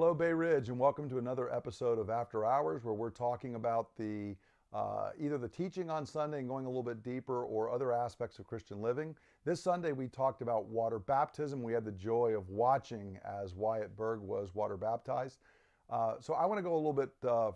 Hello, Bay Ridge, and welcome to another episode of After Hours, where we're talking about the either the teaching on Sunday and going a little bit deeper, or other aspects of Christian living. This Sunday we talked about water baptism. We had the joy of watching as Wyatt Berg was water baptized. So I want to go a little bit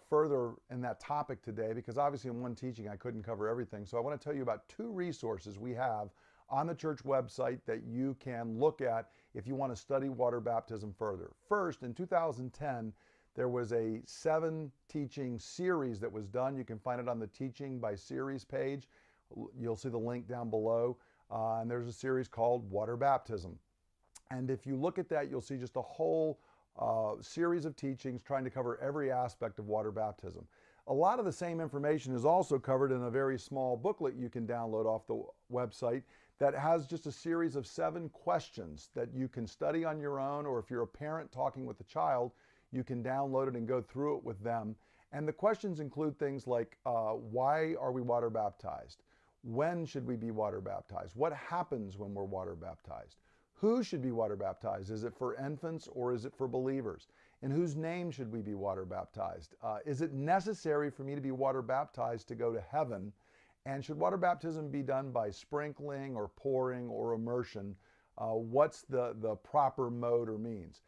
further in that topic today, because obviously in one teaching I couldn't cover everything. So I want to tell you about two resources we have on the church website that you can look at if you want to study water baptism further. First, in 2010, there was a 7 teaching series that was done. You can find it on the teaching by series page. You'll see the link down below. And there's a series called Water Baptism. And if you look at that, you'll see just a whole series of teachings trying to cover every aspect of water baptism. A lot of the same information is also covered in a very small booklet you can download off the website that has just a series of 7 questions that you can study on your own, or if you're a parent talking with a child, you can download it and go through it with them. And the questions include things like, why are we water baptized? When should we be water baptized? What happens when we're water baptized? Who should be water baptized? Is it for infants or is it for believers? In whose name should we be water baptized? Is it necessary for me to be water baptized to go to heaven? And should water baptism be done by sprinkling or pouring or immersion? What's the proper mode or means?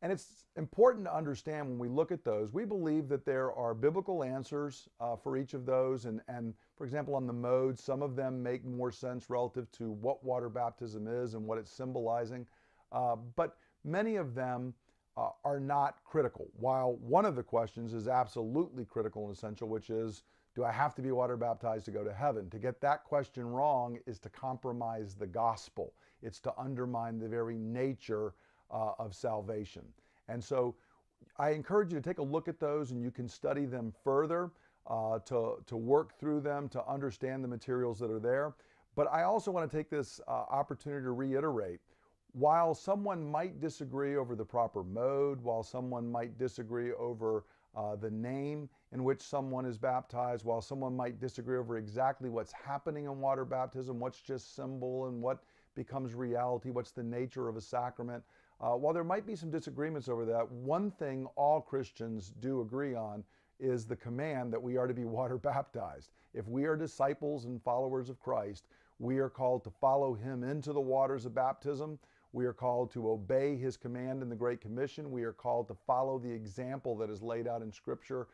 And it's important to understand when we look at those, we believe that there are biblical answers for each of those. And for example, on the modes, some of them make more sense relative to what water baptism is and what it's symbolizing. But many of them are not critical. While one of the questions is absolutely critical and essential, which is, do I have to be water baptized to go to heaven? To get that question wrong is to compromise the gospel. It's to undermine the very nature of salvation. And so I encourage you to take a look at those, and you can study them further, to work through them, to understand the materials that are there. But I also want to take this opportunity to reiterate, while someone might disagree over the proper mode, while someone might disagree over the name in which someone is baptized, while someone might disagree over exactly what's happening in water baptism, what's just symbol and what becomes reality, what's the nature of a sacrament, while there might be some disagreements over that, one thing all Christians do agree on is the command that we are to be water baptized. If we are disciples and followers of Christ, we are called to follow him into the waters of baptism. We are called to obey his command in the Great Commission. We are called to follow the example that is laid out in Scripture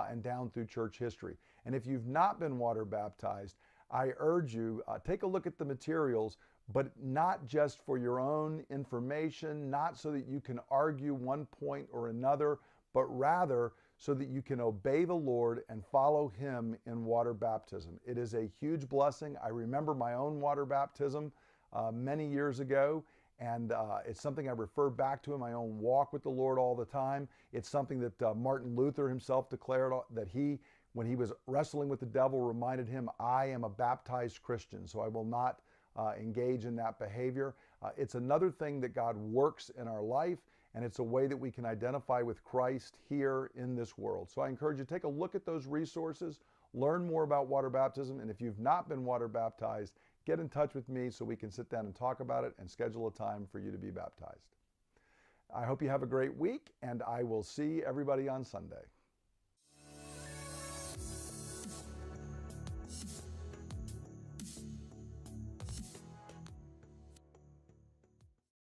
and down through church history. And if you've not been water baptized, I urge you, take a look at the materials, but not just for your own information, not so that you can argue one point or another, but rather so that you can obey the Lord and follow him in water baptism. It is a huge blessing. I remember my own water baptism many years ago, and it's something I refer back to in my own walk with the Lord all the time. It's something that Martin Luther himself declared that when he was wrestling with the devil, reminded him, I am a baptized Christian, so I will not engage in that behavior. It's another thing that God works in our life, and it's a way that we can identify with Christ here in this world. So I encourage you to take a look at those resources, learn more about water baptism, and if you've not been water baptized, get in touch with me so we can sit down and talk about it and schedule a time for you to be baptized. I hope you have a great week, and I will see everybody on Sunday.